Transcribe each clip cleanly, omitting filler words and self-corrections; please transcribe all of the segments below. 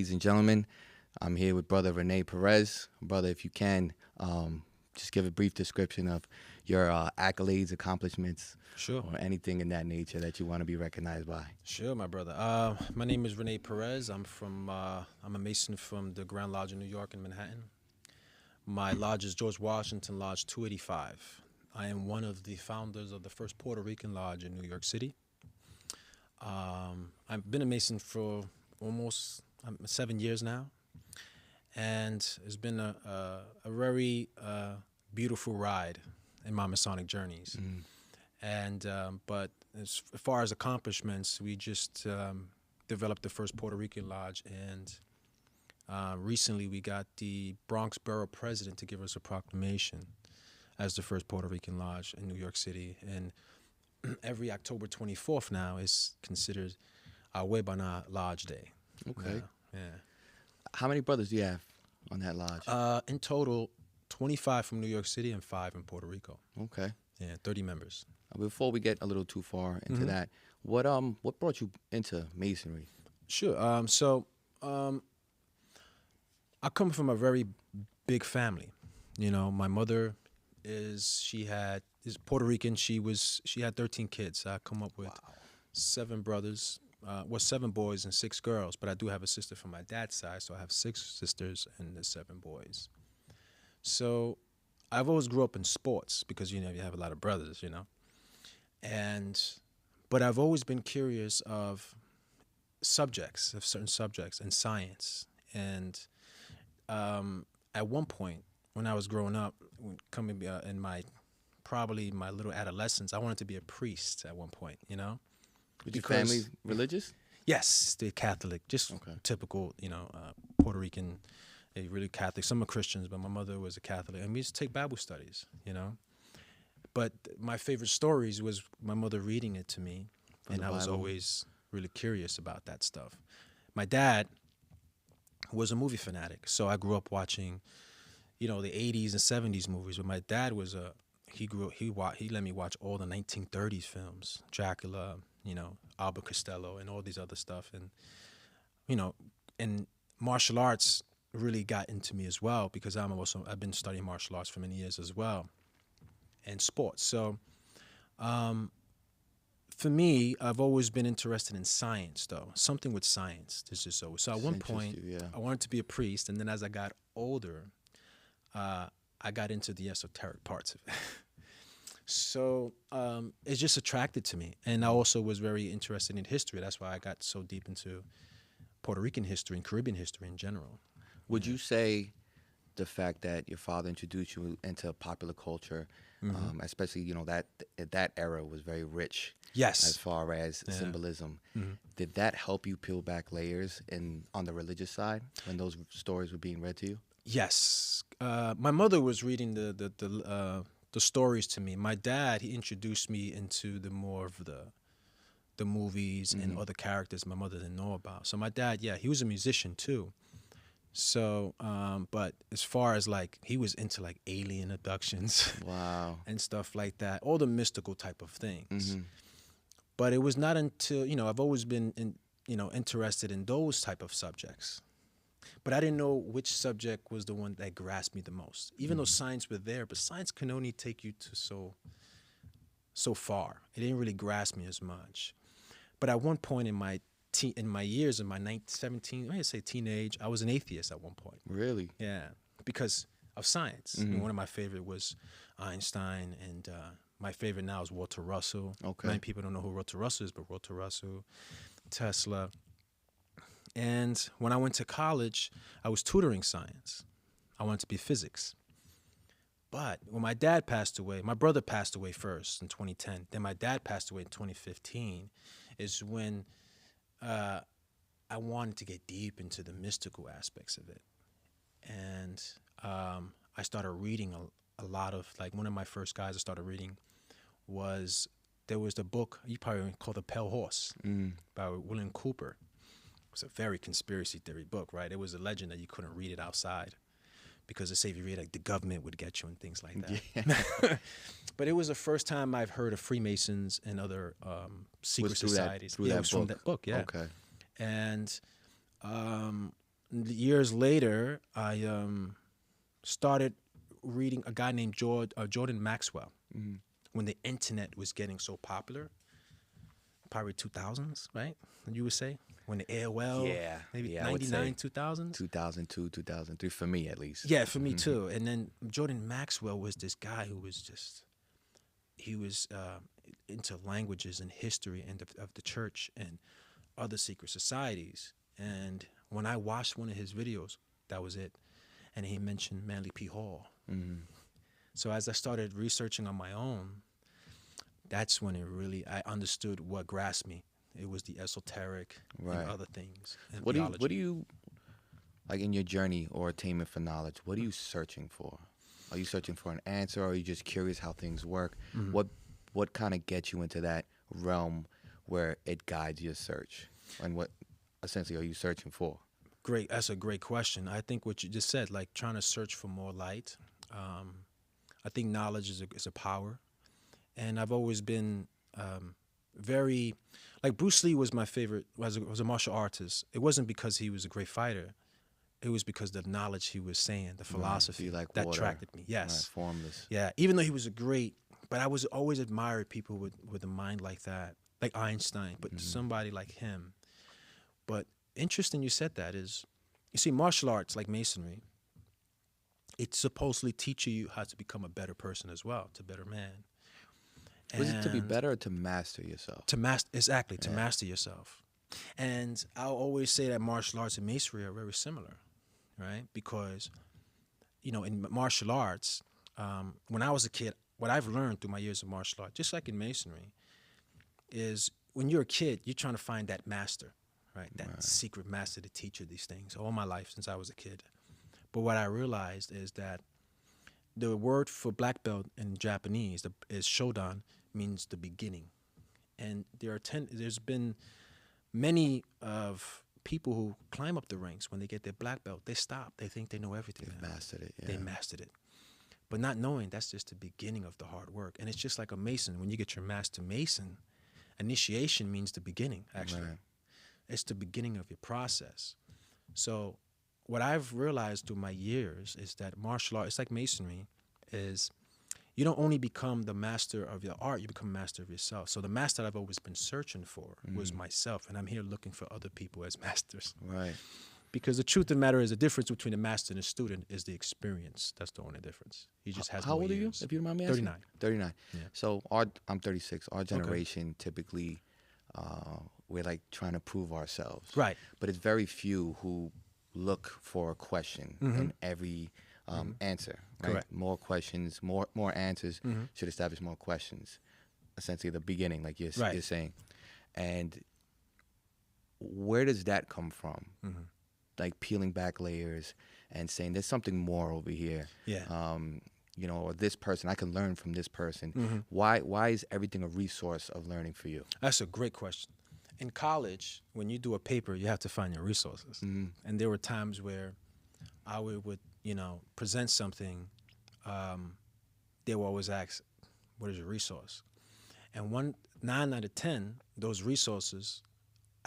ladies and gentlemen. I'm here with Brother Rene Perez. Brother, if you can, just give a brief description of your accolades, accomplishments, Sure. or anything in that nature that you want to be recognized by. Sure, my brother. My name is Rene Perez. I'm a Mason from the Grand Lodge in New York in Manhattan. My lodge is George Washington Lodge 285. I am one of the founders of the first Puerto Rican lodge in New York City. I've been a Mason for almost 7 years now, and it's been a very beautiful ride in my Masonic journeys. And but as far as accomplishments, we just developed the first Puerto Rican lodge, and recently we got the Bronx Borough President to give us a proclamation as the first Puerto Rican lodge in New York City. And every October 24th now is considered our Webana Lodge Day. Okay. Yeah. How many brothers do you have on that lodge? In total, 25 from New York City and 5 in Puerto Rico. Okay. Yeah, 30 members. Before we get a little too far into that, what brought you into Masonry? Sure. I come from a very big family. You know, my mother is Puerto Rican. She had 13 kids. I come up with 7 brothers. 7 boys and 6 girls, but I do have a sister from my dad's side, so I have 6 sisters and the 7 boys. So I've always grew up in sports because, you have a lot of brothers, but I've always been curious of certain subjects and science. And at one point when I was growing up, coming in my little adolescence, I wanted to be a priest at one point, Was your family religious? Yes, they're Catholic, just typical, Puerto Rican, really Catholic. Some are Christians, but my mother was a Catholic, and we used to take Bible studies, But my favorite stories was my mother reading it to me, and I was always really curious about that stuff. My dad was a movie fanatic, so I grew up watching, the 80s and 70s movies. But my dad was he let me watch all the 1930s films, Dracula, Albert Costello, and all these other stuff, and martial arts really got into me as well because I've been studying martial arts for many years as well, and sports. So, for me, I've always been interested in science, though. Something with science. So at one point, I wanted to be a priest, and then as I got older, I got into the esoteric parts of it. So it just attracted to me. And I also was very interested in history. That's why I got so deep into Puerto Rican history and Caribbean history in general. Would you say the fact that your father introduced you into popular culture, especially, that era was very rich as far as symbolism. Did that help you peel back layers on the religious side when those stories were being read to you? Yes. My mother was reading the stories to me. My dad, he introduced me into the more of the movies and other characters my mother didn't know about. So my dad, he was a musician too. So, but as far as he was into alien abductions, and stuff like that, all the mystical type of things. But it was not until I've always been interested in those type of subjects. But I didn't know which subject was the one that grasped me the most. Even though science was there, but science can only take you to so far. It didn't really grasp me as much. But at one point in my years, in my 17, I say teenage, I was an atheist at one point. Really? Yeah, because of science. And one of my favorite was Einstein, and my favorite now is Walter Russell. Okay. Many people don't know who Walter Russell is, but Walter Russell, Tesla. And when I went to college, I was tutoring science. I wanted to be physics. But when my dad passed away, my brother passed away first in 2010. Then my dad passed away in 2015, is when I wanted to get deep into the mystical aspects of it. And I started reading a lot of, one of my first guys I started reading there was the book, you probably call The Pale Horse, by William Cooper. It was a very conspiracy theory book, right? It was a legend that you couldn't read it outside because they say if you read it, the government would get you and things like that. Yeah. But it was the first time I've heard of Freemasons and other secret societies. Through that book. From that book, yeah. Okay. And years later, I started reading a guy named Jordan Maxwell when the internet was getting so popular, probably 2000s, right? You would say when the AOL, maybe 99, 2000s? 2002, 2003, for me at least. Yeah, for me too. And then Jordan Maxwell was this guy who was just, he was into languages and history and of the church and other secret societies. And when I watched one of his videos, that was it. And he mentioned Manly P. Hall. So as I started researching on my own, that's when I understood what grasped me. It was the esoteric and other things. And what do you, like in your journey or attainment for knowledge, what are you searching for? Are you searching for an answer, or are you just curious how things work? What kind of gets you into that realm where it guides your search? And what essentially are you searching for? Great. That's a great question. I think what you just said, like trying to search for more light. I think knowledge is a power. And I've always been very, like Bruce Lee was my favorite, was a martial artist. It wasn't because he was a great fighter. It was because the knowledge he was saying, the philosophy like that water, attracted me. Yes. Formless. Yeah. Even though he was but I was always admired people with a mind like that, like Einstein, but somebody like him. But interesting you said that is, you see, martial arts like masonry, it supposedly teaches you how to become a better person as well, to better man. Was it to be better or to master yourself? To master yourself. And I'll always say that martial arts and masonry are very similar, right? Because, in martial arts, when I was a kid, what I've learned through my years of martial arts, just like in masonry, is when you're a kid, you're trying to find that master, right? That secret master to teach you these things all my life since I was a kid. But what I realized is that the word for black belt in Japanese is shodan, means the beginning. And there's been many of people who climb up the ranks, when they get their black belt, they stop. They think they know everything. They've mastered it. Yeah. They mastered it. But not knowing that's just the beginning of the hard work. And it's just like a mason. When you get your master mason, initiation means the beginning, actually. Right. It's the beginning of your process. So what I've realized through my years is that martial art, it's like masonry, is you don't only become the master of your art, you become a master of yourself. So the master I've always been searching for was myself, and I'm here looking for other people as masters. Right. Because the truth of the matter is, the difference between a master and a student is the experience. That's the only difference. He just has How more old are you, years. if you don't mind me asking? 39. 39. Yeah. So I'm 36. Our generation typically, we're like trying to prove ourselves. Right. But it's very few who look for a question in every answer. Right? Correct. More questions, more answers should establish more questions. Essentially, the beginning, like you're saying. And where does that come from? Like peeling back layers and saying there's something more over here. Yeah. Or this person, I can learn from this person. Why is everything a resource of learning for you? That's a great question. In college, when you do a paper, you have to find your resources. And there were times where I would present something, they will always ask, what is your resource? And 9 out of 10, those resources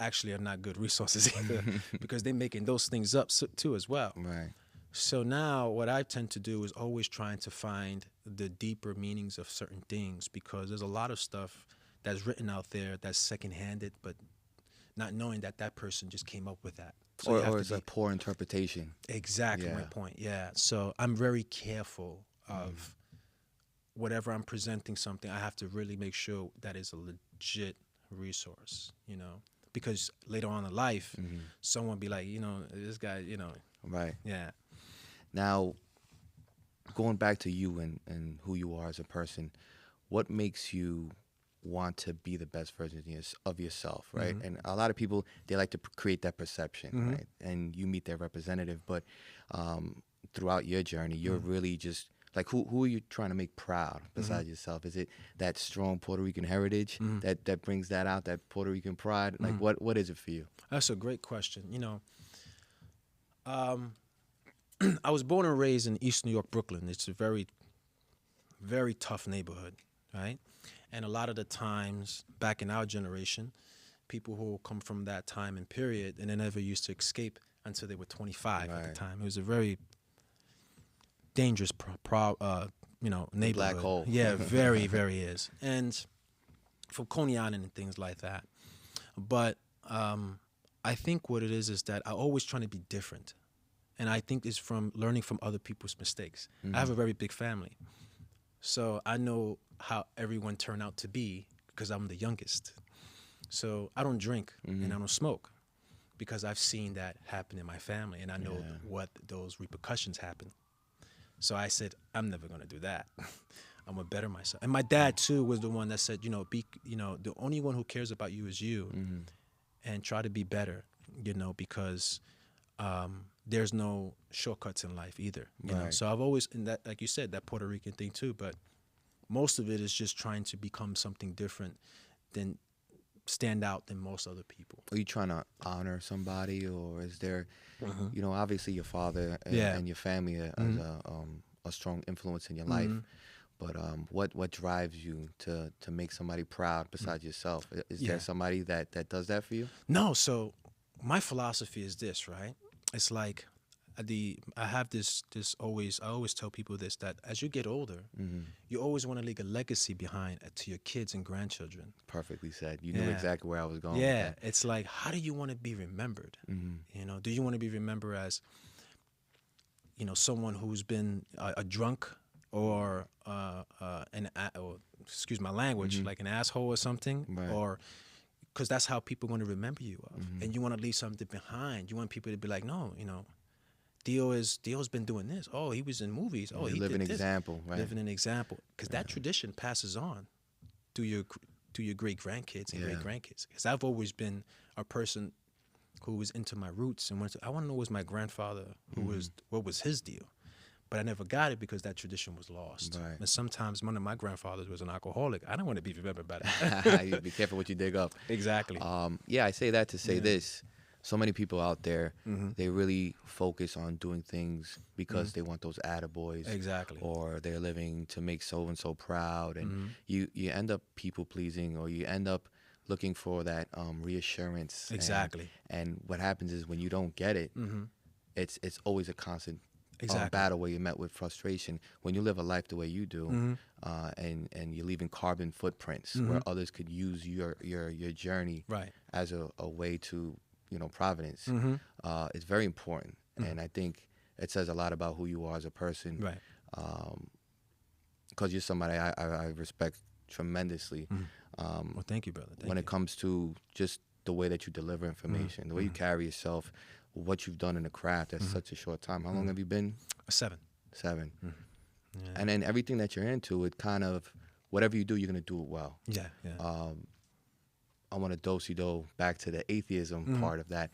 actually are not good resources either, because they're making those things up too as well. Right. So now what I tend to do is always trying to find the deeper meanings of certain things, because there's a lot of stuff that's written out there that's second-handed, but not knowing that person just came up with that. So or it's a poor interpretation. Exactly my point, yeah. So I'm very careful of whatever I'm presenting something, I have to really make sure that is a legit resource, because later on in life, someone be like, this guy, Right. Yeah. Now, going back to you and who you are as a person, what makes you want to be the best version of yourself, right? And a lot of people, they like to create that perception, right? And you meet their representative, but throughout your journey, you're really just like, who are you trying to make proud besides yourself? Is it that strong Puerto Rican heritage that brings that out, that Puerto Rican pride? Like, what is it for you? That's a great question. I was born and raised in East New York, Brooklyn. It's a very, very tough neighborhood, right? And a lot of the times back in our generation, people who come from that time and period, and they never used to escape until they were 25 at the time. It was a very dangerous neighborhood. Black hole. Yeah, very, very is. And from Coney Island and things like that. But I think what it is that I always trying to be different. And I think it's from learning from other people's mistakes. I have a very big family. So I know how everyone turned out to be because I'm the youngest. So I don't drink and I don't smoke because I've seen that happen in my family and I know what those repercussions happen. So I said, I'm never going to do that. I'm going to better myself. And my dad, too, was the one that said, the only one who cares about you is you. And try to be better, because there's no shortcuts in life either. You know? So I've always, in that, like you said, that Puerto Rican thing, too. But most of it is just trying to become something different than stand out than most other people. Are you trying to honor somebody, or is there, obviously your father and your family as a strong influence in your life, but what drives you to make somebody proud besides yourself? Is there somebody that does that for you? No, so my philosophy is this, right? It's like I have this always, I always tell people this, that as you get older, you always want to leave a legacy behind to your kids and grandchildren. Perfectly said. You knew exactly where I was going. Yeah, it's like, how do you want to be remembered? Do you want to be remembered as, someone who's been a drunk or excuse my language, like an asshole or something, or because that's how people are going to remember you of, and you want to leave something behind. You want people to be like, no, Dio's been doing this. Oh, he was in movies. Oh, he living did this. Example, right? Living an example, because that tradition passes on to your great grandkids and great grandkids. Because I've always been a person who was into my roots and I want to know, was my grandfather what was his deal, but I never got it because that tradition was lost. Right. And sometimes one of my grandfathers was an alcoholic. I don't want to be remembered by that. You be careful what you dig up. Exactly. I say that to say this. So many people out there, they really focus on doing things because they want those attaboys. Exactly. Or they're living to make so-and-so proud. And you end up people-pleasing, or you end up looking for that reassurance. Exactly. And what happens is when you don't get it, it's always a constant battle where you're met with frustration. When you live a life the way you do, and you're leaving carbon footprints where others could use your journey as a way to providence, it's very important. And I think it says a lot about who you are as a person, because you're somebody I respect tremendously. Well, thank you, brother. When it comes to just the way that you deliver information, the way you carry yourself, what you've done in the craft at such a short time. How long have you been? 7. 7. And then everything that you're into, it kind of, whatever you do, you're going to do it well. Yeah. I want to do back to the atheism part of that.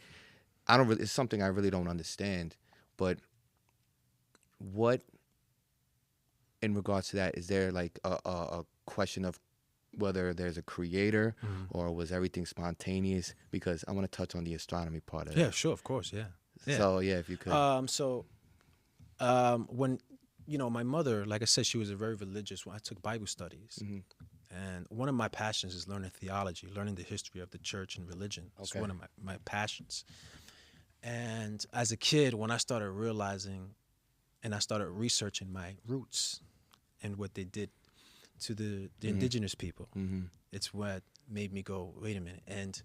It's something I really don't understand, but what, in regards to that, is there like a question of whether there's a creator or was everything spontaneous? Because I want to touch on the astronomy part of it. Yeah, sure, of course, yeah. So, if you could. When, my mother, like I said, she was a very religious one. I took Bible studies. And one of my passions is learning theology, learning the history of the church and religion. It's one of my passions. And as a kid, when I started realizing and I started researching my roots and what they did to the indigenous people, it's what made me go, wait a minute. And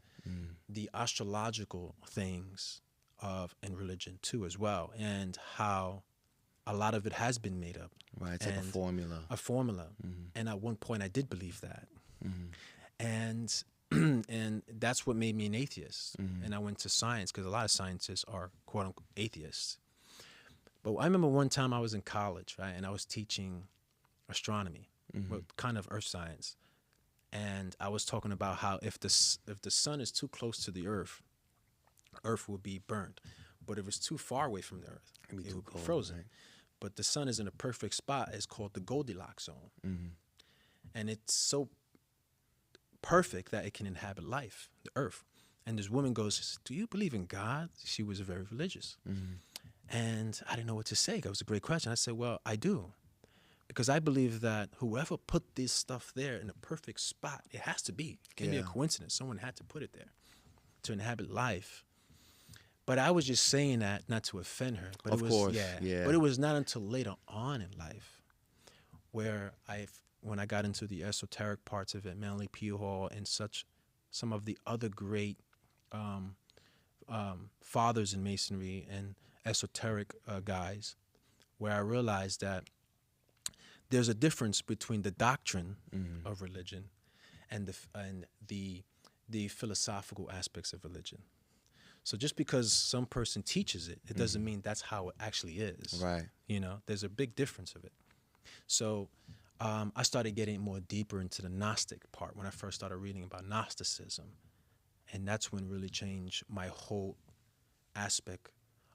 the astrological things in religion too as well, and how a lot of it has been made up. Right, it's like a formula. A formula. And at one point I did believe that. And and that's what made me an atheist. And I went to science because a lot of scientists are quote unquote atheists. But I remember one time I was in college, right, and I was teaching astronomy, kind of earth science. And I was talking about how if the sun is too close to the earth will be burned. But if it's too far away from the earth, it will be frozen. Right? But the sun is in a perfect spot. It's called the Goldilocks zone. And it's so perfect that it can inhabit life, the earth. And this woman goes, do you believe in God? She was very religious. And I didn't know what to say. It was a great question. I said, well, I do. Because I believe that whoever put this stuff there in a perfect spot, it has to be. It can't be a coincidence. Someone had to put it there to inhabit life. But I was just saying that not to offend her. But Of it was, course, yeah. yeah. But it was not until later on in life where when I got into the esoteric parts of it, Manly P. Hall and some of the other great fathers in Masonry and esoteric guys, where I realized that there's a difference between the doctrine of religion and the philosophical aspects of religion. So just because some person teaches it, it doesn't mean that's how it actually is. Right. You know, there's a big difference of it. So I started getting more deeper into the Gnostic part when I first started reading about Gnosticism. And that's when really changed my whole aspect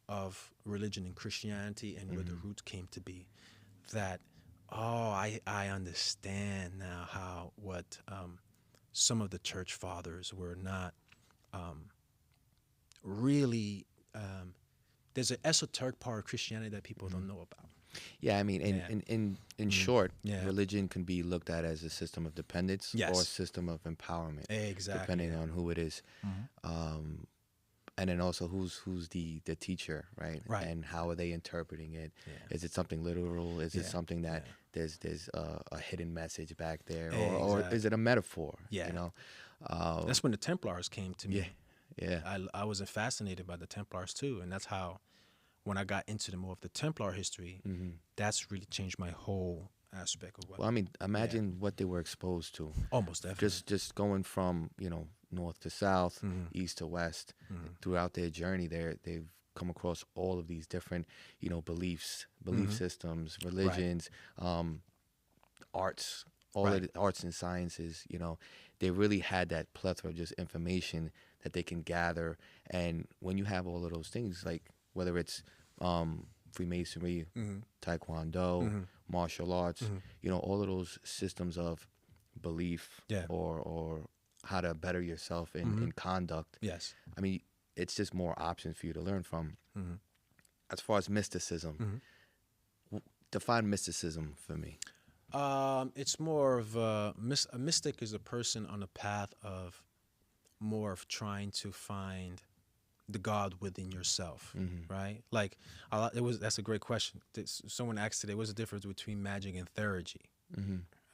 of religion and Christianity and where the roots came to be. That, I understand now what some of the church fathers were not really. There's an esoteric part of Christianity that people don't know about. Yeah, I mean, in short, religion can be looked at as a system of dependence or a system of empowerment, depending on who it is, and then also who's the teacher, right? And how are they interpreting it? Yeah. Is it something literal? Is it something that there's a hidden message back there, or is it a metaphor? Yeah, you know, that's when the Templars came to me. Yeah. I was fascinated by the Templars too, and that's how, when I got into more of the Templar history, that's really changed my whole aspect of what. Well, I mean, imagine what they were exposed to. Almost definitely. Just going from north to south, east to west, throughout their journey, they've come across all of these different belief systems, religions, arts, all of the arts and sciences. They really had that plethora of just information that they can gather, and when you have all of those things, like whether it's Freemasonry, Taekwondo, martial arts, all of those systems of belief or how to better yourself in conduct. Yes. I mean, it's just more options for you to learn from. As far as mysticism, define mysticism for me. It's more of a mystic is a person on a path of more of trying to find the God within yourself, right? Like, that's a great question. Someone asked today, what's the difference between magic and theurgy,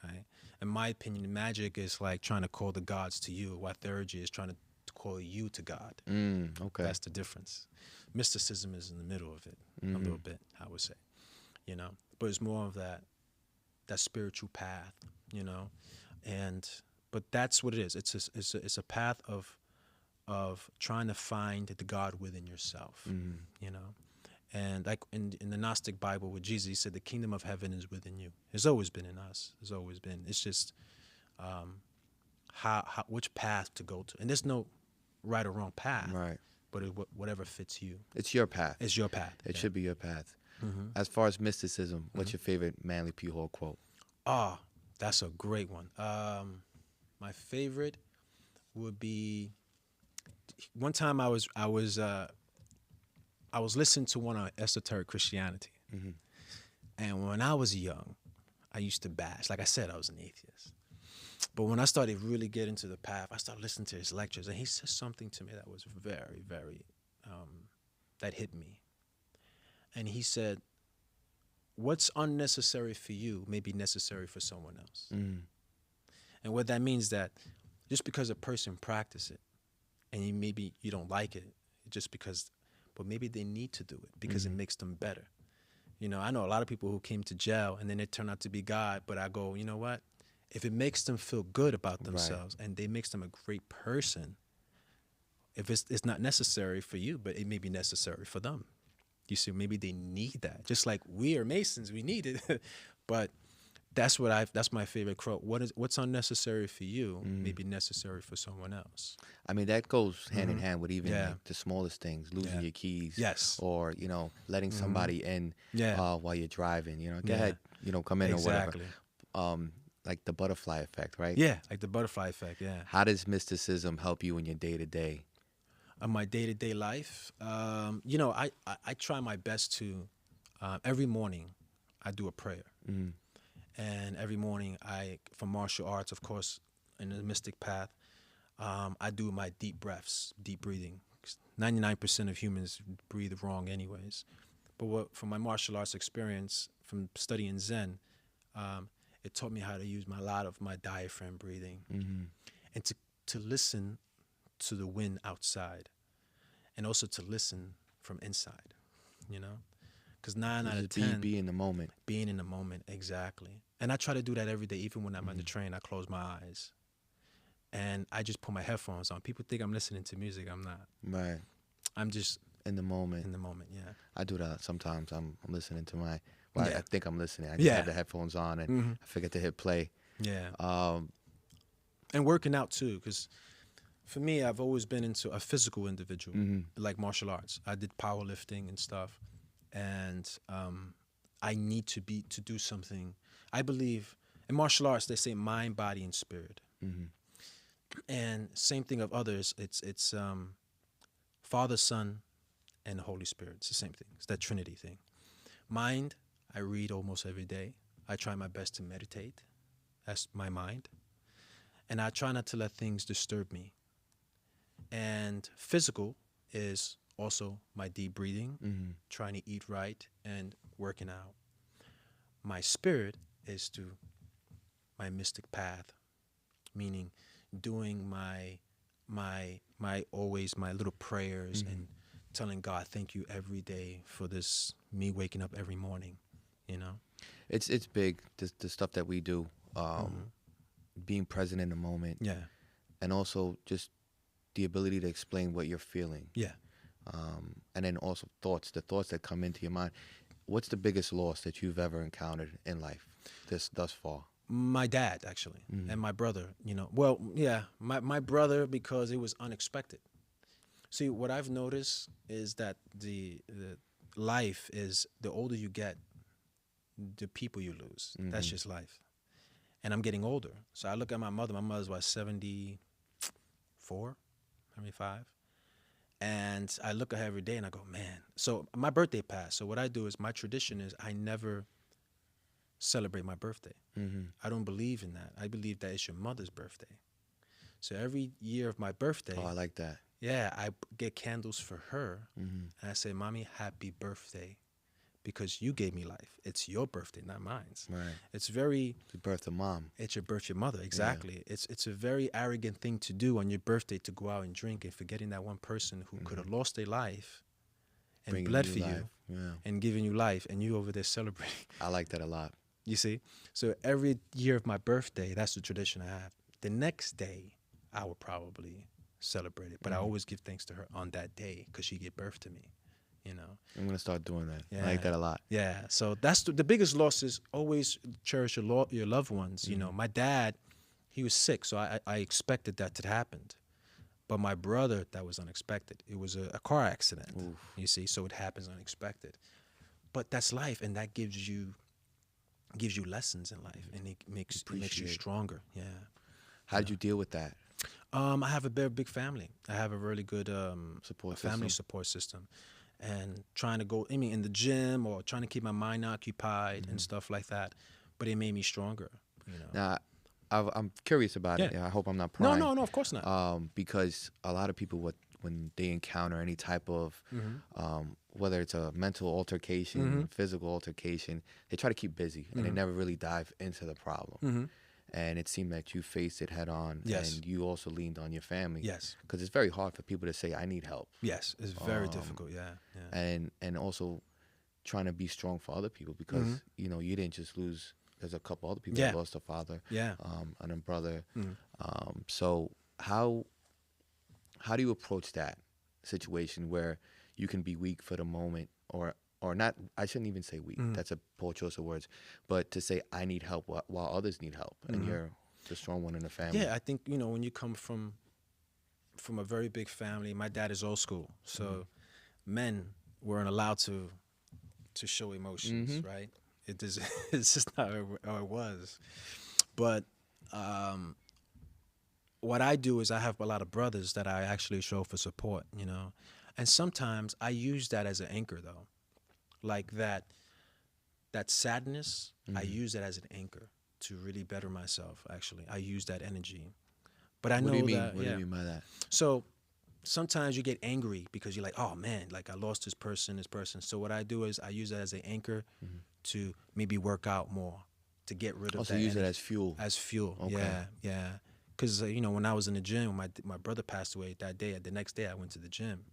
right? In my opinion, magic is like trying to call the gods to you, while theurgy is trying to call you to God. Okay. That's the difference. Mysticism is in the middle of it, a little bit, I would say, but it's more of that spiritual path, but that's what it is. It's a path of trying to find the God within yourself, And like in the Gnostic Bible with Jesus, he said the kingdom of heaven is within you. It's always been in us. It's always been. It's just which path to go to. And there's no right or wrong path. Right. But whatever fits you. It's your path. It's your path. It should be your path. As far as mysticism, what's your favorite Manly P. Hall quote? That's a great one. My favorite would be, one time I was listening to one on esoteric Christianity, and when I was young, I used to bash. Like I said, I was an atheist. But when I started really getting into the path, I started listening to his lectures, and he said something to me that was very, very, that hit me. And he said, what's unnecessary for you may be necessary for someone else. And what that means that just because a person practices it, and maybe you don't like it, but maybe they need to do it because it makes them better. I know a lot of people who came to jail and then it turned out to be God, but I go, you know what? If it makes them feel good about themselves and it makes them a great person, if it's not necessary for you, but it may be necessary for them. You see, maybe they need that. Just like we are Masons, we need it. But that's my favorite quote. What's unnecessary for you may be necessary for someone else. I mean, that goes hand in hand with even like the smallest things, losing your keys, or letting somebody in while you're driving. Go ahead, come in or whatever. Like the butterfly effect, right? Yeah, like the butterfly effect. Yeah. How does mysticism help you in your day-to-day? In my day-to-day life, I try my best to. Every morning, I do a prayer. And every morning, for martial arts, of course, in the mystic path, I do my deep breaths, deep breathing, 99% of humans breathe wrong anyways. But from my martial arts experience, from studying Zen, it taught me how to use a lot of my diaphragm breathing, and to listen to the wind outside, and also to listen from inside, because 9 out of 10 be in the moment. Being in the moment, exactly. And I try to do that every day. Even when I'm on the train, I close my eyes and I just put my headphones on. People think I'm listening to music. I'm not. Right. I'm just in the moment. In the moment, yeah. I do that sometimes. I'm listening to my. Well, I think I'm listening. I just have the headphones on and I forget to hit play. Yeah. And working out too, because for me, I've always been into a physical individual, like martial arts. I did powerlifting and stuff, and I need to do something. I believe in martial arts, they say mind, body, and spirit. And same thing of others. It's Father, Son, and the Holy Spirit. It's the same thing. It's that Trinity thing. Mind, I read almost every day. I try my best to meditate. That's my mind. And I try not to let things disturb me. And physical is also my deep breathing, trying to eat right and working out. My spirit is to my mystic path, meaning doing my little prayers and telling God thank you every day for this, me waking up every morning, It's big, the stuff that we do, being present in the moment. Yeah. And also just the ability to explain what you're feeling. Yeah. And then also the thoughts that come into your mind. What's the biggest loss that you've ever encountered in life thus far? My dad, actually, and my brother, Well, yeah, my brother, because it was unexpected. See, what I've noticed is that the life is, the older you get, the people you lose. That's just life. And I'm getting older. So I look at my mother. My mother's, 74, 75. And I look at her every day and I go, man. So my birthday passed. So what I do is, my tradition is I never celebrate my birthday. I don't believe in that. I believe that it's your mother's birthday. So every year of my birthday. Oh, I like that. Yeah, I get candles for her. And I say, Mommy, happy birthday. Because you gave me life. It's your birthday, not mine. Right. It's the birth of mom. It's your birth, your mother, exactly. Yeah. It's a very arrogant thing to do on your birthday, to go out and drink and forgetting that one person who could have lost their life and bringing bled for you and giving you life, and you over there celebrating. I like that a lot. You see? So every year of my birthday, that's the tradition I have. The next day, I will probably celebrate it. But I always give thanks to her on that day because she gave birth to me. I'm going to start doing that. Yeah. I like that a lot. Yeah. So that's the biggest loss is always cherish your loved ones. My dad, he was sick, so I expected that to happen. But my brother, that was unexpected. It was a car accident, you see, so it happens unexpected. But that's life, and that gives you lessons in life, and it makes you stronger. Yeah. How did you deal with that? I have a very big family. I have a really good family support system. And trying to go, in the gym or trying to keep my mind occupied and stuff like that. But it made me stronger, Now, I'm curious about it. I hope I'm not prying. No, of course not. Because a lot of people, when they encounter any type of, whether it's a mental altercation, physical altercation, they try to keep busy and they never really dive into the problem. And it seemed that you faced it head on, and you also leaned on your family. Yes. Because it's very hard for people to say, I need help. Yes, it's very difficult, yeah. And also trying to be strong for other people because, you didn't just lose, there's a couple other people that lost a father and a brother. So how do you approach that situation where you can be weak for the moment or not, I shouldn't even say weak. That's a poor choice of words. But to say I need help while others need help, and you're the strong one in the family. Yeah, I think, when you come from a very big family, my dad is old school. So men weren't allowed to show emotions, right? It's just not how it was. But what I do is I have a lot of brothers that I actually show for support, And sometimes I use that as an anchor, though. Like that sadness, I use that as an anchor to really better myself, actually. I use that energy. But I know that... What do you mean by that? So sometimes you get angry because you're like, oh man, like I lost this person. So what I do is I use that as an anchor to maybe work out more, to get rid of Also that use it energy. as fuel. As fuel, Okay. yeah. Because when I was in the gym, my brother passed away that day. The next day, I went to the gym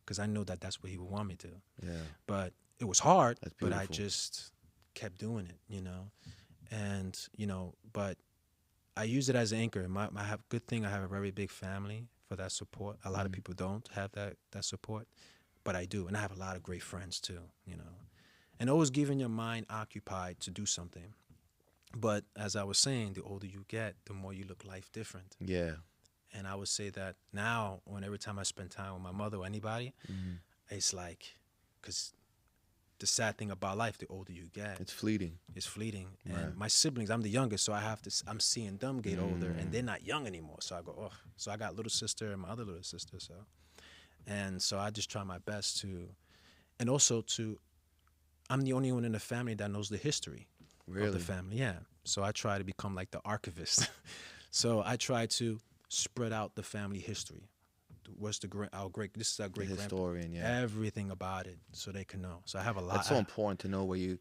because I know that that's what he would want me to. Yeah. But it was hard. That's but beautiful. I just kept doing it, and but I use it as an anchor. I have good thing. I have a very big family for that support. A lot of people don't have that support, but I do, and I have a lot of great friends too. And always giving your mind occupied to do something. But as I was saying, the older you get, the more you look life different. Yeah. And I would say that now, every time I spend time with my mother or anybody, it's like, because the sad thing about life, the older you get, it's fleeting. It's fleeting. Right. And my siblings, I'm the youngest, so I'm seeing them get older, and they're not young anymore. So I go, oh. So I got little sister and my other little sister. So I just try my best to, and also I'm the only one in the family that knows the history. Really? Of the family, yeah. So I try to become like the archivist. So I try to spread out the family history. This is our great historian, yeah. Everything about it, so they can know. So I have a lot. That's so important to know where you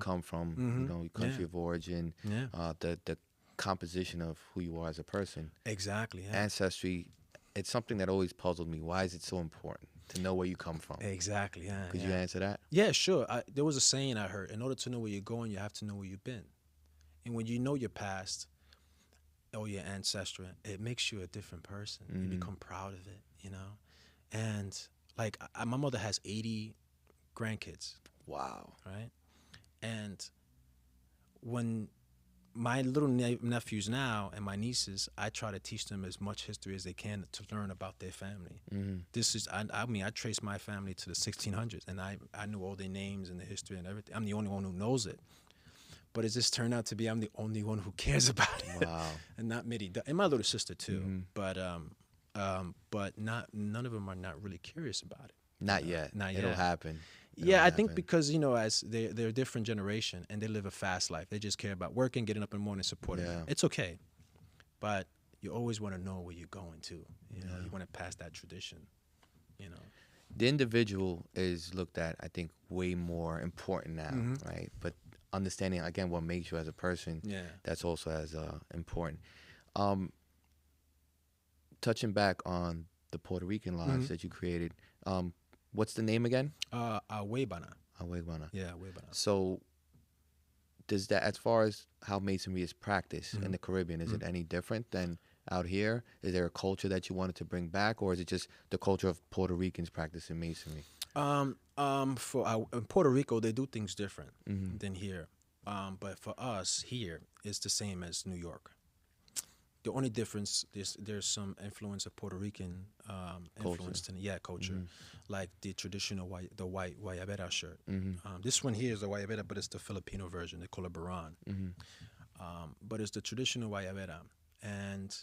come from. Your country of origin. Yeah. The composition of who you are as a person. Exactly. Yeah. Ancestry. It's something that always puzzled me. Why is it so important to know where you come from? Exactly. Yeah. Could you answer that? Yeah, sure. There was a saying I heard: in order to know where you're going, you have to know where you've been. And when you know your past or your ancestry, it makes you a different person. You become proud of it, And like my mother has 80 grandkids. Wow. Right? And when my little nephews now and my nieces, I try to teach them as much history as they can to learn about their family. This is, I trace my family to the 1600s, and I know all their names and the history and everything. I'm the only one who knows it. But it just turned out to be I'm the only one who cares about it. Wow. And not many, and my little sister too. But none of them are not really curious about it. Not yet. Not yet. It'll happen. I think because as they're a different generation and they live a fast life. They just care about working, getting up in the morning, supporting. Yeah. It's okay, but you always want to know where you're going to. You want to pass that tradition. The individual is looked at, I think, way more important now, right? But understanding again what makes you as a person, that's also as important. Touching back on the Puerto Rican lodge that you created, what's the name again? Awebana. Awebana. Yeah, Awebana. So does that, as far as how Masonry is practiced in the Caribbean, is it any different than out here? Is there a culture that you wanted to bring back, or is it just the culture of Puerto Ricans practicing Masonry? In Puerto Rico, they do things different than here. But for us here, it's the same as New York. The only difference is there's some influence of Puerto Rican influence in culture, like the traditional white guayabera shirt. This one here is the guayabera, but it's the Filipino version. They call it baran. But it's the traditional guayabera. And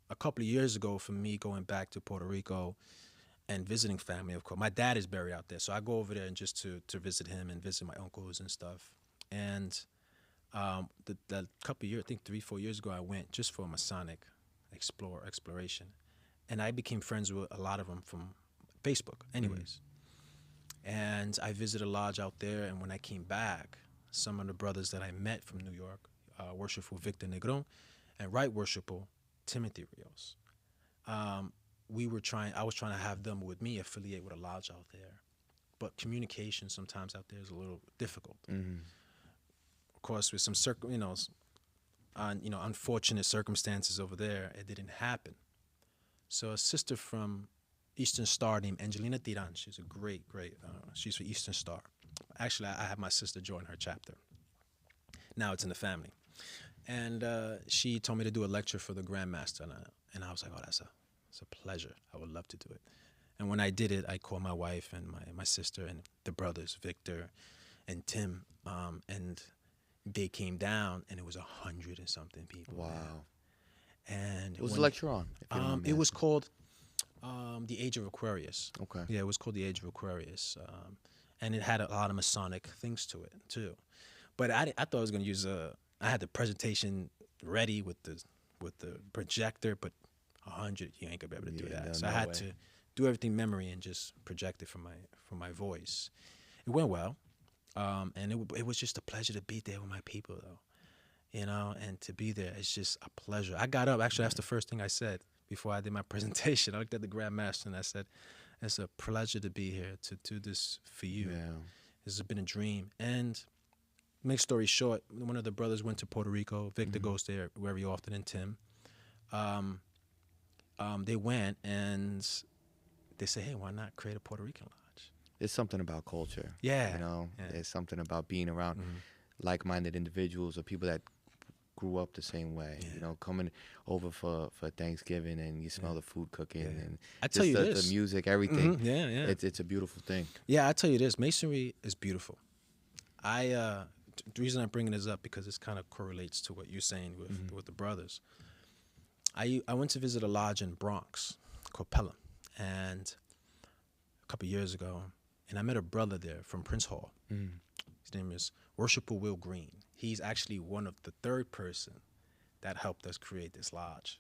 a couple of years ago, for me going back to Puerto Rico and visiting family, of course, my dad is buried out there, so I go over there and just to visit him and visit my uncles and stuff. And the couple of years, I think 3-4 years ago, I went just for a Masonic exploration, and I became friends with a lot of them from Facebook anyways. And I visited a lodge out there, and when I came back, some of the brothers that I met from New York, Worshipful Victor Negron and Right Worshipful Timothy Rios, I was trying to have them with me affiliate with a lodge out there, but communication sometimes out there is a little difficult. Of course, with some unfortunate circumstances over there, it didn't happen. So a sister from Eastern Star named Angelina Tiran, she's a great, she's from Eastern Star. Actually, I have my sister join her chapter. Now it's in the family. And she told me to do a lecture for the Grandmaster, and I was like, oh, it's a pleasure. I would love to do it. And when I did it, I called my wife and my sister and the brothers, Victor and Tim, and they came down, and it was 100 and something people. Wow. And what was the lecture on? It was called The Age of Aquarius. Okay. Yeah, it was called The Age of Aquarius. And it had a lot of Masonic things to it, too. But I thought I was going to use I had the presentation ready with the projector, but 100, you ain't going to be able to do that. So I had to do everything memory and just project it from my voice. It went well, and it was just a pleasure to be there with my people, though. And to be there, it's just a pleasure. I got up. Actually, that's the first thing I said before I did my presentation. I looked at the Grandmaster and I said, "It's a pleasure to be here to do this for you. Yeah. This has been a dream." And make story short, one of the brothers went to Puerto Rico. Victor goes there very often, and Tim. They went and they said, "Hey, why not create a Puerto Rican lodge?" There's something about culture. Yeah. There's something about being around like-minded individuals or people that grew up the same way. Coming over for Thanksgiving and you smell the food cooking and I tell you the music, everything. It's a beautiful thing. Yeah, I tell you this, Masonry is beautiful. The reason I'm bringing this up because this kind of correlates to what you're saying with the brothers. I went to visit a lodge in Bronx called Pelham, and a couple of years ago, and I met a brother there from Prince Hall. His name is Worshipper Will Green. He's actually one of the third person that helped us create this lodge.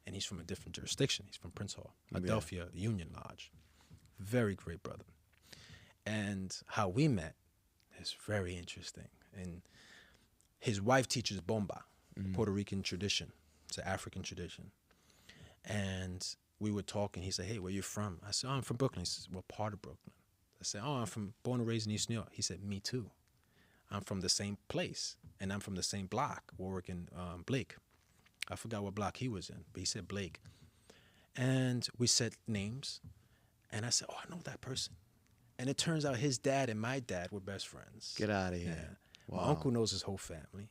And he's from a different jurisdiction. He's from Prince Hall, Philadelphia Union Lodge. Very great brother. And how we met is very interesting. And his wife teaches bomba, Puerto Rican tradition. It's an African tradition. And we were talking. He said, "Hey, where you from?" I said, "Oh, I'm from Brooklyn." He said, "What part of Brooklyn?" I said, "Oh, I'm born and raised in East New York." He said, "Me too. I'm from the same place, and I'm from the same block, Warwick and Blake." I forgot what block he was in, but he said Blake. And we said names, and I said, "Oh, I know that person." And it turns out his dad and my dad were best friends. Get out of here. Yeah. Wow. My uncle knows his whole family.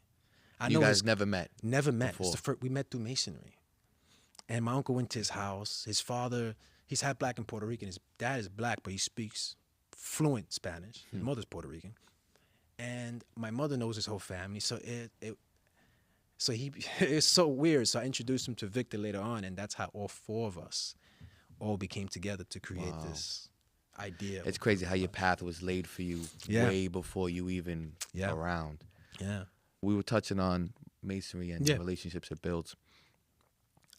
You guys never met? Never met. We met through Masonry. And my uncle went to his house. His father, he's half black and Puerto Rican. His dad is black, but he speaks fluent Spanish. His mother's Puerto Rican. And my mother knows his whole family. So it's so weird. So I introduced him to Victor later on, and that's how all four of us all became together to create this idea. It's crazy how your path was laid for you way before you even around. Yeah. We were touching on Masonry and relationships it builds.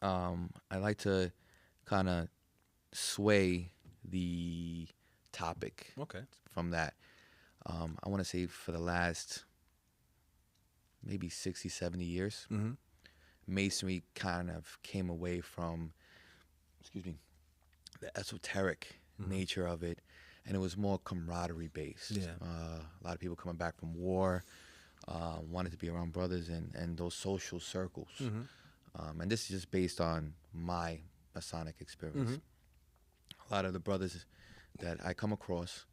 I like to kind of sway the topic from that. I want to say for the last maybe 60, 70 years, Masonry kind of came away from, the esoteric nature of it, and it was more camaraderie based. A lot of people coming back from war wanted to be around brothers and those social circles. And this is just based on my Masonic experience. A lot of the brothers that I come across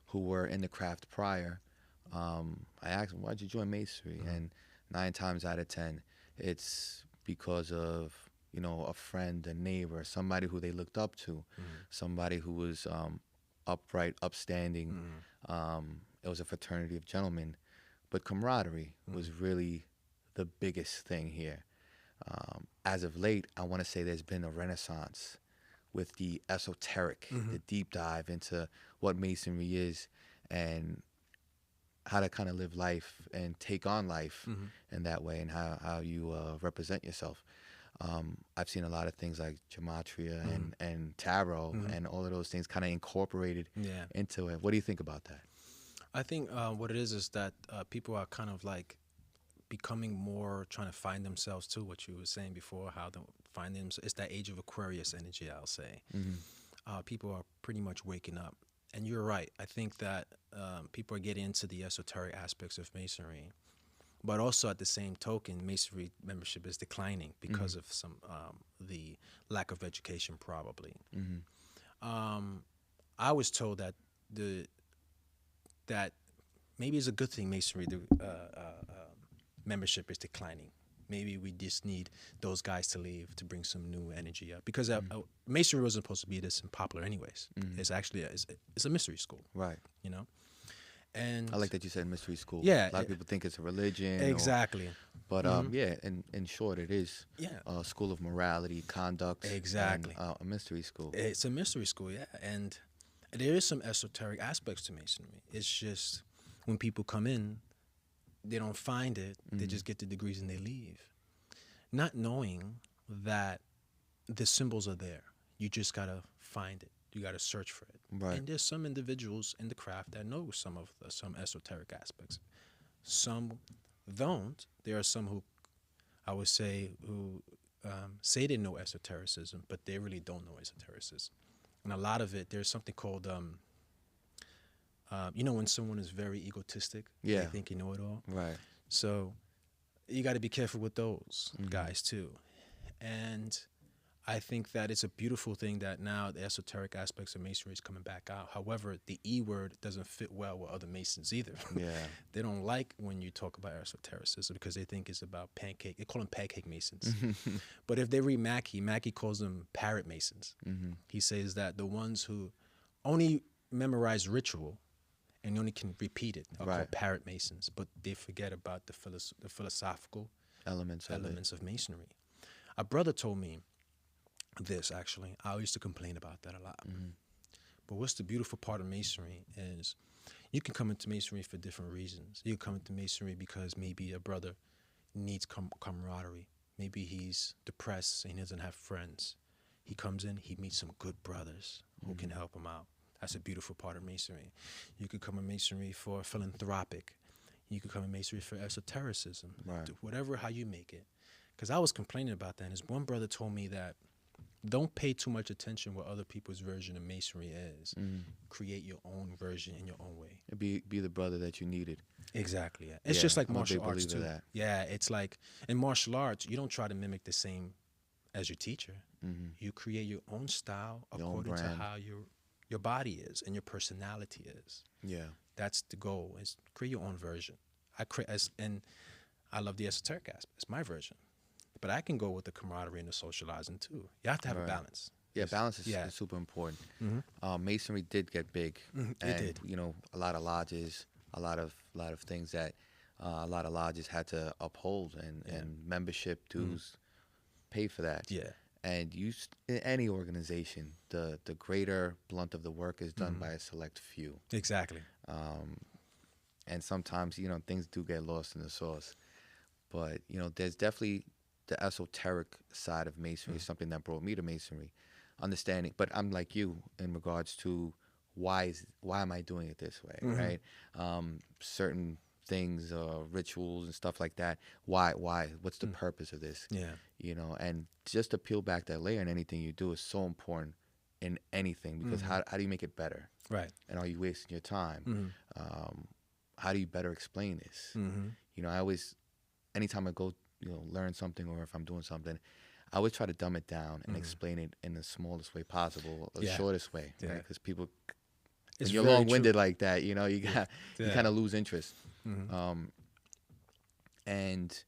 who were in the craft prior, I asked them, "Why'd you join Masonry?" And 9 times out of 10, it's because of a friend, a neighbor, somebody who they looked up to, somebody who was upright, upstanding. It was a fraternity of gentlemen, but camaraderie was really the biggest thing here. As of late, I want to say there's been a renaissance with the esoteric, the deep dive into what Masonry is and how to kind of live life and take on life in that way, and how you represent yourself. I've seen a lot of things like gematria and tarot and all of those things kind of incorporated into it. What do you think about that? I think what it is that people are kind of like becoming more trying to find themselves too. What you were saying before, how they find themselves. It's that age of Aquarius energy, I'll say. People are pretty much waking up. And you're right. I think that people are getting into the esoteric aspects of Masonry. But also at the same token, Masonry membership is declining because of the lack of education, probably. I was told that that maybe it's a good thing Masonry membership is declining. Maybe we just need those guys to leave to bring some new energy up. Because Masonry wasn't supposed to be this popular anyways. It's actually it's a mystery school. Right. And I like that you said mystery school. Yeah. A lot of people think it's a religion. Exactly. But in short, it is a school of morality, conduct. Exactly. And, a mystery school. It's a mystery school, yeah. And there is some esoteric aspects to Masonry. It's just when people come in, they don't find it. They just get the degrees and they leave, not knowing that the symbols are there. You just gotta find it. You gotta search for it. Right. And there's some individuals in the craft that know some esoteric aspects. Some don't. There are some who, I would say, who say they know esotericism, but they really don't know esotericism. And a lot of it, there's something called, when someone is very egotistic, yeah, they think you know it all. Right. So you got to be careful with those guys too. And I think that it's a beautiful thing that now the esoteric aspects of Masonry is coming back out. However, the E word doesn't fit well with other Masons either. Yeah. They don't like when you talk about esotericism because they think it's about pancake. They call them pancake Masons. But if they read Mackey calls them parrot Masons. He says that the ones who only memorize ritual and only can repeat it are called parrot Masons, but they forget about the philosophical elements of Masonry. A brother told me this, actually. I used to complain about that a lot. But what's the beautiful part of Masonry is you can come into Masonry for different reasons. You can come into Masonry because maybe a brother needs camaraderie. Maybe he's depressed and he doesn't have friends. He comes in, he meets some good brothers who can help him out. That's a beautiful part of Masonry. You could come in Masonry for philanthropic. You could come in Masonry for esotericism. Right. Whatever, how you make it. Because I was complaining about that, and this one brother told me that don't pay too much attention what other people's version of Masonry is. Create your own version in your own way. Be the brother that you needed. Exactly. Yeah. It's just like martial arts too. That. Yeah, it's like in martial arts, you don't try to mimic the same as your teacher. You create your own style according to how your body is and your personality is. Yeah. That's the goal, is create your own version. And I love the esoteric aspect. It's my version. But I can go with the camaraderie and the socializing too. You have to have a balance. Yeah, balance is super important. Masonry did get big. It did. A lot of lodges, a lot of things that a lot of lodges had to uphold, and membership dues pay for that. Yeah. And in any organization, the greater blunt of the work is done by a select few. Exactly. And sometimes, things do get lost in the sauce. But, there's definitely the esoteric side of Masonry is something that brought me to Masonry. Understanding, but I'm like you in regards to why am I doing it this way, right? Certain things, rituals and stuff like that. Why? What's the purpose of this? Yeah. And just to peel back that layer in anything you do is so important in anything, because how do you make it better? Right. And are you wasting your time? How do you better explain this? I always, anytime I go, learn something, or if I'm doing something, I always try to dumb it down and explain it in the smallest way possible, the shortest way, right? Because people, when you're long-winded like that, you kind of lose interest. And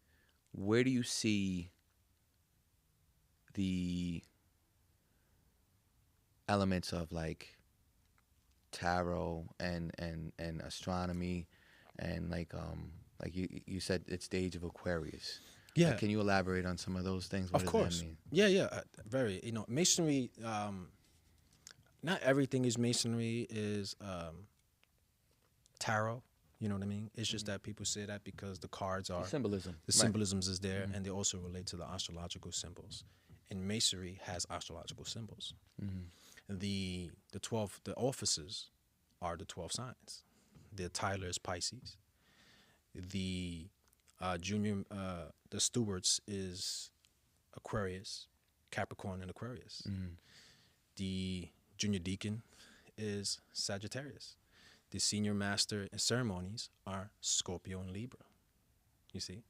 where do you see the elements of like tarot and astronomy and like you said it's the age of Aquarius? Yeah. Can you elaborate on some of those things? What of course. That mean? Yeah. Very. Masonry. Not everything is Masonry is tarot. You know what I mean? It's just that people say that because the cards are symbolism. The symbolisms is there, and they also relate to the astrological symbols. And Masonry has astrological symbols. The offices are the 12 signs. The Tyler is Pisces. The the stewards is Aquarius, Capricorn, and Aquarius. The junior deacon is Sagittarius. The senior master in ceremonies are Scorpio and Libra. You see?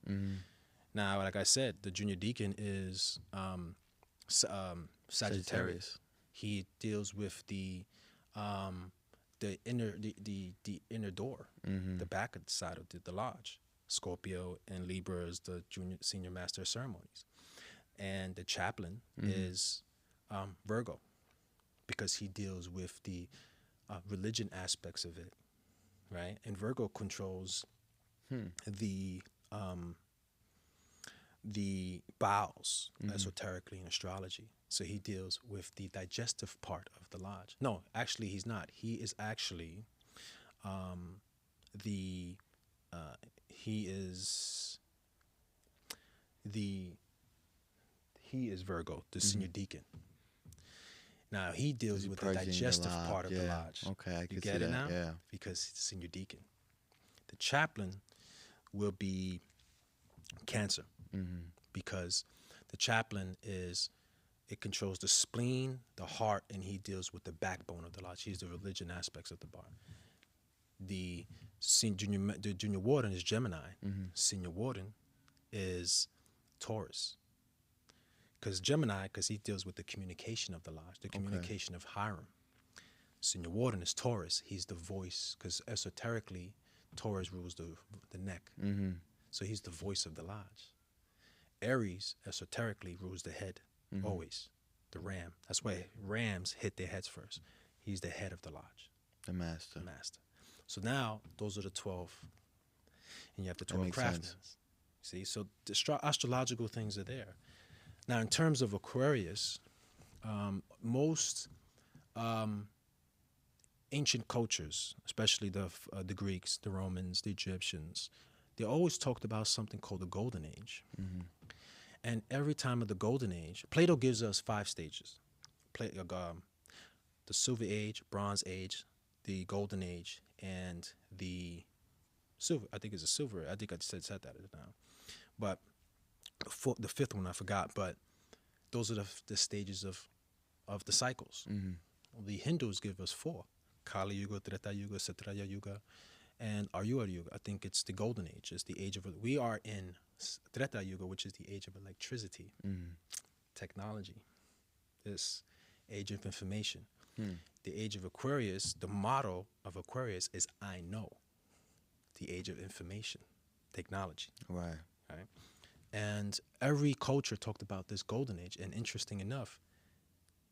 Now, like I said, the junior deacon is Sagittarius. He deals with the inner door, the back side of the lodge. Scorpio and Libra is the senior master of ceremonies. And the chaplain is Virgo, because he deals with the religion aspects of it, right? And Virgo controls the bowels, esoterically in astrology. So he deals with the digestive part of the lodge. No, actually he's not. He is actually he is Virgo, the senior deacon. Now he deals with the digestive part of the lodge. Okay, I can you see get that. it now? Yeah. Because it's senior deacon. The chaplain will be cancer, because the chaplain it controls the spleen, the heart, and he deals with the backbone of the lodge. He's the religion aspects of the bar. The junior warden is Gemini. Senior warden is Taurus. Because Gemini, because he deals with the communication of the lodge, the communication of Hiram. Senior warden is Taurus. He's the voice, because esoterically, Taurus rules the neck. So he's the voice of the lodge. Aries, esoterically, rules the head, always. The ram. That's why rams hit their heads first. He's the head of the lodge. The master. The master. So now, those are the 12. And you have the 12 craftsmen. See, so the astrological things are there. Now, in terms of Aquarius, most ancient cultures, especially the Greeks, the Romans, the Egyptians, they always talked about something called the Golden Age. And every time of the Golden Age, Plato gives us 5 stages. The Silver Age, Bronze Age, the Golden Age, and the Silver. I think it's a Silver. I think I said that now. But the 5th one I forgot. But those are the stages of the cycles. The Hindus give us 4. Kali Yuga, Treta Yuga, Satraya Yuga, and Aryura Yuga. I think it's the Golden Age. It's the age of... We are in Treta Yuga, which is the age of electricity, technology, this age of information. The age of Aquarius, the motto of Aquarius is I know. The age of information, technology. Right. And every culture talked about this Golden Age. And interesting enough,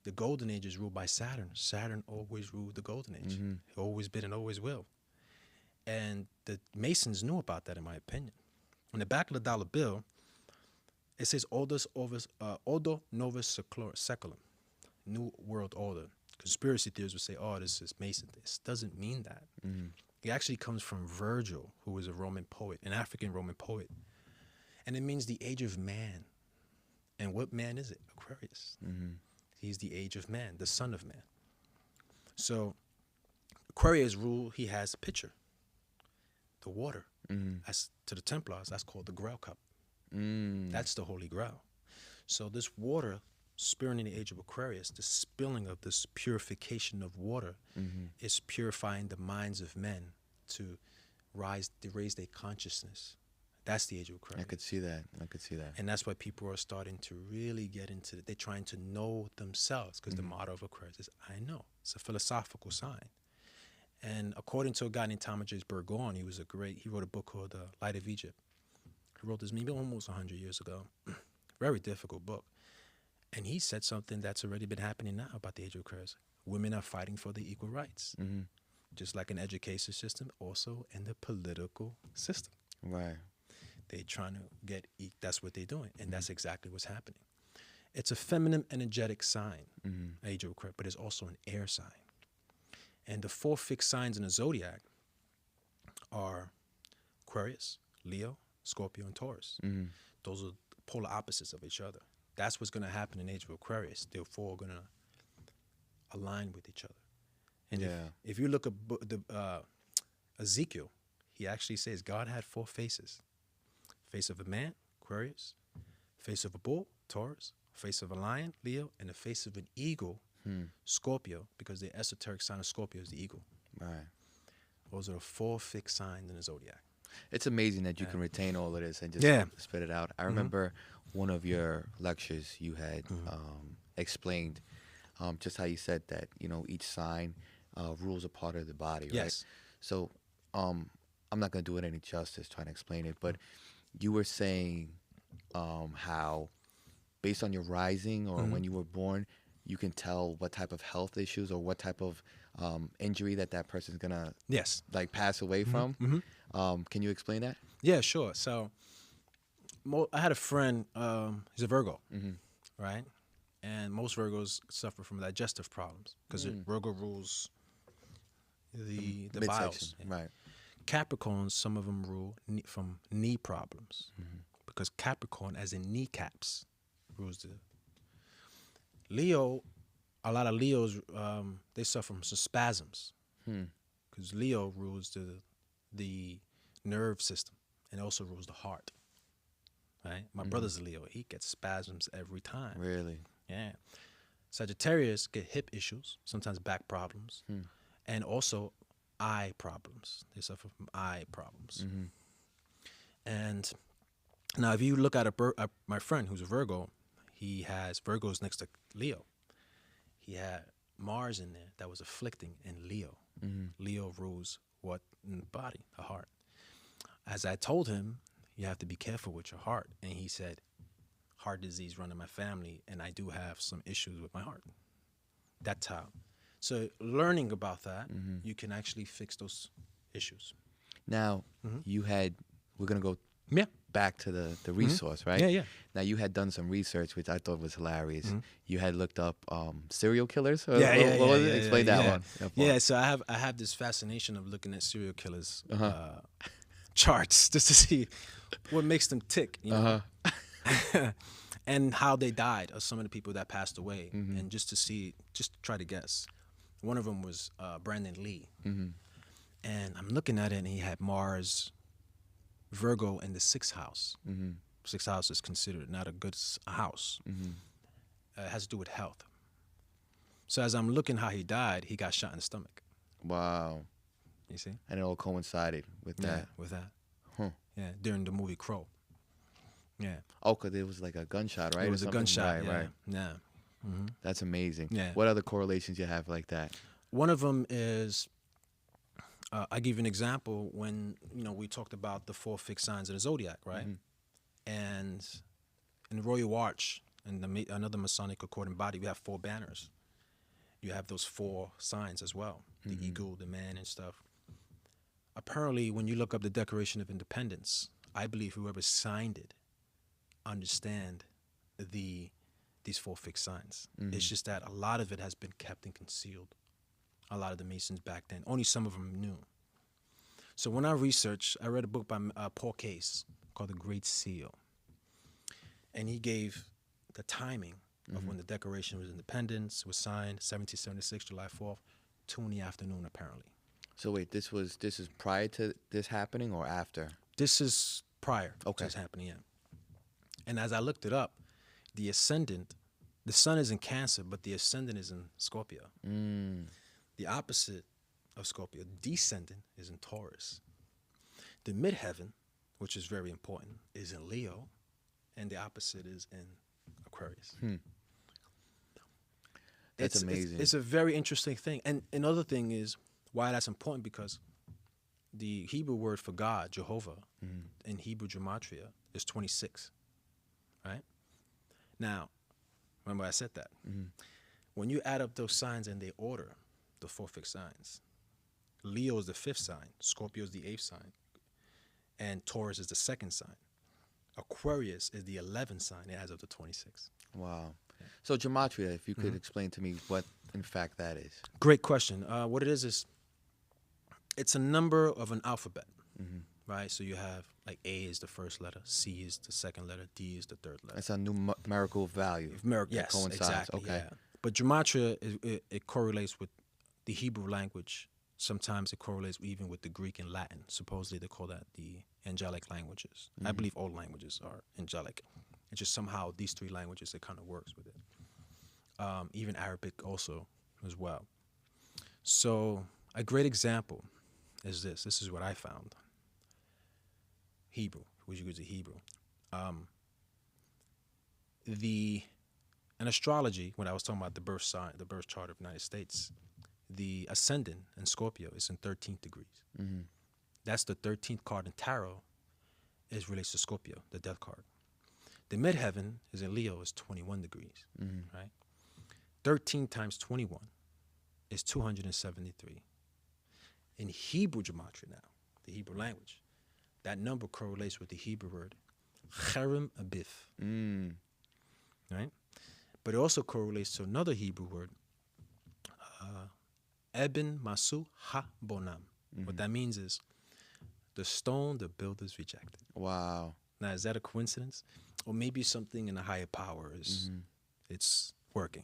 the Golden Age is ruled by Saturn. Saturn always ruled the Golden Age. Always been and always will. And the Masons knew about that, in my opinion. On the back of the dollar bill, it says Ordo Novus Secularum, New World Order. Conspiracy theorists would say, oh, this is Mason. This doesn't mean that. It actually comes from Virgil, who was a Roman poet, an African Roman poet. And it means the age of man. And what man is it? Aquarius. He's the age of man, the son of man. So Aquarius rule, he has a pitcher, the water. As to the Templars, that's called the Grail Cup. That's the Holy Grail. So this water, spirit in the age of Aquarius, the spilling of this purification of water is purifying the minds of men to raise their consciousness. That's the age of Aquarius. I could see that. And that's why people are starting to really get into it. They're trying to know themselves, because the motto of Aquarius is I know. It's a philosophical sign. And according to a guy named Thomas J. Burgon, he wrote a book called Light of Egypt. He wrote this maybe almost 100 years ago. Very difficult book. And he said something that's already been happening now about the age of Aquarius. Women are fighting for the equal rights. Just like an education system, also in the political system. Right. They're trying to get, that's what they're doing. And that's exactly what's happening. It's a feminine, energetic sign, age of Aquarius, but it's also an air sign. And the 4 fixed signs in the zodiac are Aquarius, Leo, Scorpio, and Taurus. Those are polar opposites of each other. That's what's going to happen in the age of Aquarius. They're 4 going to align with each other. And if you look at Ezekiel, he actually says God had 4 faces. Face of a man, Aquarius, face of a bull, Taurus, face of a lion, Leo, and the face of an eagle, Scorpio, because the esoteric sign of Scorpio is the eagle. Right. Those are the 4 fixed signs in the zodiac. It's amazing that you can retain all of this and just spit it out. I remember one of your lectures you had explained just how you said that, each sign rules a part of the body, right? Yes. So I'm not going to do it any justice trying to explain it, but you were saying how based on your rising or when you were born, you can tell what type of health issues or what type of injury that person's going to pass away from. Can you explain that? Yeah, sure. So I had a friend, he's a Virgo, right? And most Virgos suffer from digestive problems because Virgo rules the bowels. Right. Capricorns, some of them rule from knee problems because Capricorn, as in kneecaps, rules the... Leo a lot of Leos, they suffer from some spasms because Leo rules the nerve system and also rules the heart. Right? My brother's a Leo. He gets spasms every time. Really? Yeah. Sagittarius get hip issues, sometimes back problems, and also eye problems. They suffer from eye problems. And now, if you look at my friend who's a Virgo, he has Virgo's next to Leo. He had Mars in there that was afflicting in Leo. Leo rules what in the body, the heart. As I told him, you have to be careful with your heart. And he said, heart disease run in my family, and I do have some issues with my heart. That's how. So learning about that, you can actually fix those issues. Now, we're going to go back to the resource, right? Yeah. Now, you had done some research, which I thought was hilarious. You had looked up serial killers? What was it? Explain that one. Yeah, so I have this fascination of looking at serial killers charts just to see what makes them tick, you know? And how they died, or some of the people that passed away, and just to try to guess. One of them was Brandon Lee. And I'm looking at it, and he had Mars, Virgo in the 6th house. 6th house is considered not a good house. It has to do with health. So as I'm looking how he died, he got shot in the stomach. Wow. You see? And it all coincided with that. Yeah, with that. Yeah, during the movie Crow. Yeah. Oh, because it was like a gunshot, right? It was a gunshot, right. Yeah. That's amazing. Yeah. What other correlations you have like that? One of them is, I give you an example when, we talked about the 4 fixed signs of the zodiac, right? And in the Royal Arch and another Masonic according body, we have 4 banners. You have those 4 signs as well, the eagle, the man, and stuff. Apparently, when you look up the Declaration of Independence, I believe whoever signed it understand these 4 fixed signs. It's just that a lot of it has been kept and concealed. A lot of the Masons back then, only some of them knew. So when I researched, I read a book by Paul Case called The Great Seal. And he gave the timing of when the Declaration of Independence was signed, 1776, July 4th, 2 in the afternoon, apparently. So wait, this is prior to this happening or after? This is prior to this happening, yeah. And as I looked it up, the ascendant, the sun is in Cancer, but the ascendant is in Scorpio. The opposite of Scorpio, descendant, is in Taurus. The midheaven, which is very important, is in Leo, and the opposite is in Aquarius. That's amazing. It's a very interesting thing. And another thing is why that's important, because the Hebrew word for God, Jehovah, in Hebrew gematria is 26, right? Now, remember I said that. When you add up those signs in their order, the 4 fixed signs, Leo is the 5th sign, Scorpio is the 8th sign, and Taurus is the 2nd sign. Aquarius is the 11th sign. It adds up to 26. Wow. So gematria, if you could explain to me what, in fact, that is. Great question. What it is it's a number of an alphabet, right? So you have, like, A is the first letter, C is the second letter, D is the third letter. It's a numerical value. Yes, coincides. Exactly. Okay. Yeah. But gematria, it correlates with the Hebrew language. Sometimes it correlates even with the Greek and Latin. Supposedly they call that the angelic languages. I believe all languages are angelic. It's just somehow these 3 languages, it kind of works with it. Even Arabic also as well. So a great example is this. This is what I found. Hebrew, which you go to Hebrew. In astrology, when I was talking about the birth sign, the birth chart of the United States, the ascendant in Scorpio is in 13th degrees. That's the 13th card in tarot. It relates to Scorpio, the death card. The midheaven is in Leo, is 21 degrees, right? 13 times 21 is 273. In Hebrew gematria now, the Hebrew language, that number correlates with the Hebrew word cherem abif, right? But it also correlates to another Hebrew word, Eben Masu Ha Bonam. What that means is the stone the builders rejected. Wow. Now, is that a coincidence? Or maybe something in a higher power is it's working.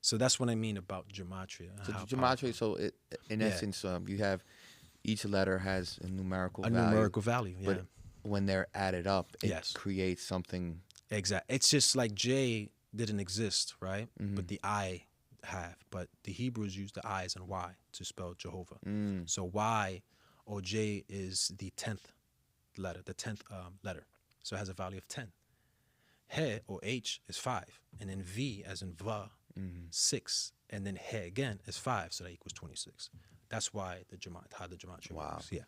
So that's what I mean about gematria. So gematria, so in essence, you have each letter has a numerical value. A numerical value, yeah. But when they're added up, it creates something. Exactly. It's just like J didn't exist, right? But the I have. But the Hebrews use the I's and Y to spell Jehovah. So Y or J is the 10th letter, letter. So it has a value of 10. He or H is 5. And then V as in Va, 6. And then He again is 5. So that equals 26. That's why how the gematria works. Yeah.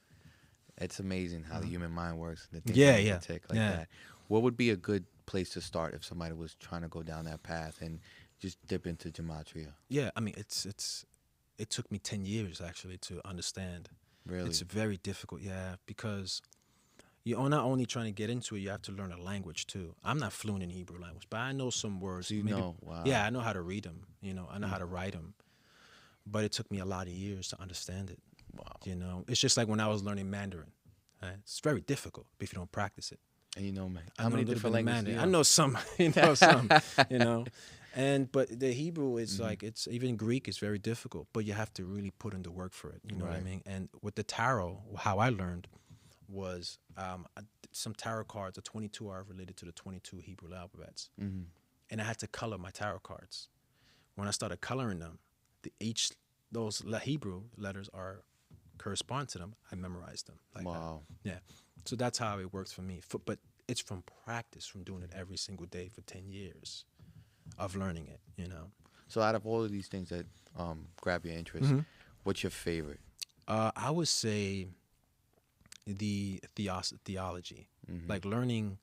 It's amazing how the human mind works. The tick like that. What would be a good place to start if somebody was trying to go down that path and just dip into gematria? Yeah, I mean, it took me 10 years actually to understand. Really? It's very difficult, because you're not only trying to get into it, you have to learn a language too. I'm not fluent in Hebrew language, but I know some words. So wow. Yeah, I know how to read them. I know how to write them. But it took me a lot of years to understand it. Wow. It's just like when I was learning Mandarin. Right? It's very difficult if you don't practice it. And man, how many different languages do you know? I know some, but the Hebrew is like, it's even Greek is very difficult, but you have to really put in the work for it. You know what I mean? And with the tarot, how I learned was some tarot cards, a 22 are related to the 22 Hebrew alphabets. And I had to color my tarot cards. When I started coloring them, those Hebrew letters correspond to them. I memorized them. Wow. That. Yeah. So that's how it works for me. But it's from practice, from doing it every single day for 10 years of learning it, So out of all of these things that grab your interest, what's your favorite? I would say the theology. Like learning.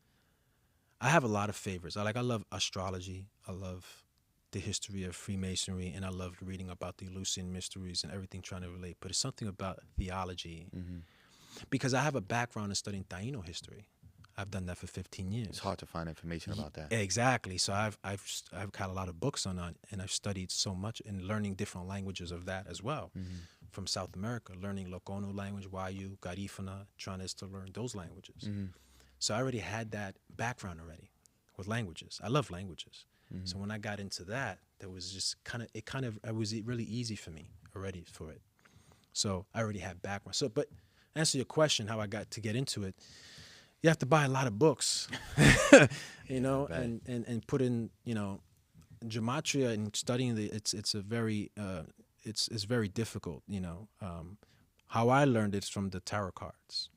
I have a lot of favorites. I love astrology. I love the history of Freemasonry, and I love reading about the Eleusinian mysteries and everything trying to relate. But it's something about theology, because I have a background in studying Taino history. I've done that for 15 years. It's hard to find information about that. Exactly. So I've got a lot of books on that, and I've studied so much in learning different languages of that as well. From South America, learning Lokono language, Wayu, Garifuna, trying to learn those languages. So I already had that background already with languages. I love languages. So when I got into that, there was just it was really easy for me already for it. So I already had background. So, but answer your question, how I got to get into it, you have to buy a lot of books, and put in, gematria and studying it's very difficult, How I learned it's from the tarot cards.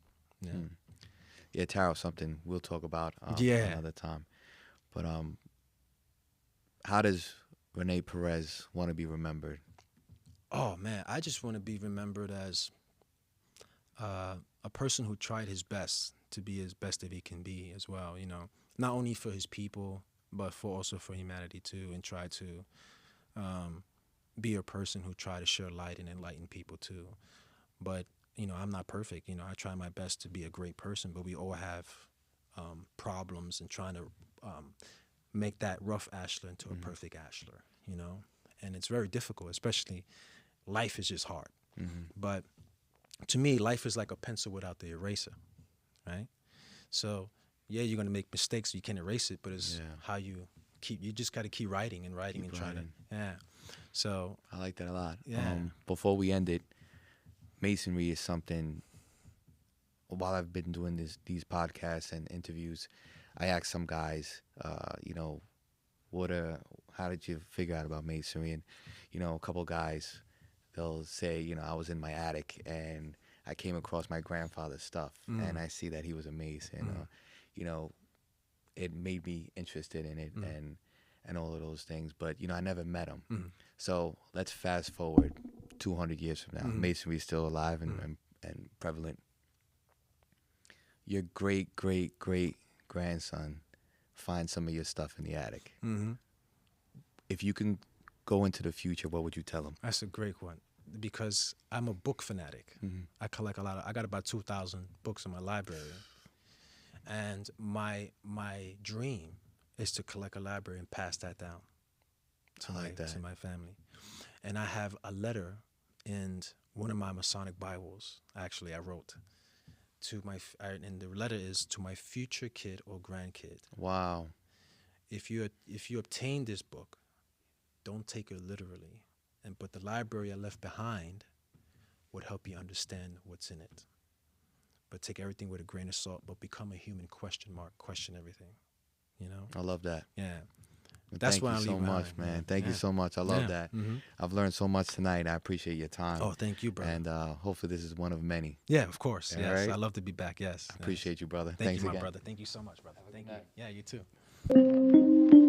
Yeah, tarot something we'll talk about another time. But how does Rene Perez want to be remembered? Oh man, I just want to be remembered as a person who tried his best to be as best that he can be as well. Not only for his people, but also for humanity too, and try to be a person who tried to share light and enlighten people too. But I'm not perfect. I try my best to be a great person, but we all have problems and trying to make that rough ashlar into a perfect ashlar, And it's very difficult, especially life is just hard. But to me, life is like a pencil without the eraser, right? So, you're going to make mistakes, you can't erase it, but it's how you just got to keep writing and trying to, So I like that a lot. Yeah. Before we end it, Masonry is something, while I've been doing these podcasts and interviews, I ask some guys, how did you figure out about Masonry? And, a couple guys, they'll say, I was in my attic and I came across my grandfather's stuff and I see that he was a Mason. It made me interested in it and all of those things. But, I never met him. So let's fast forward 200 years from now. Masonry is still alive and prevalent. Your great, great, great grandson finds some of your stuff in the attic. If you can go into the future, what would you tell him? That's a great one, because I'm a book fanatic. I collect I got about 2,000 books in my library. And my dream is to collect a library and pass that down to my family. And I have a letter in one of my Masonic Bibles, actually, I wrote and the letter is to my future kid or grandkid. Wow. If you obtain this book, don't take it literally. But the library I left behind would help you understand what's in it. But take everything with a grain of salt, but become a human question everything, you know? I love that. Yeah. That's why I leave behind. Thank you so much, man. Thank you so much. I love that. I've learned so much tonight. I appreciate your time. Oh, thank you, brother. And hopefully this is one of many. Yeah, of course. Yes. Right? I love to be back. Yes. I appreciate you, brother. Thanks Thanks you, my again. brother. Thank you so much, brother. Thank you. Yeah, you too.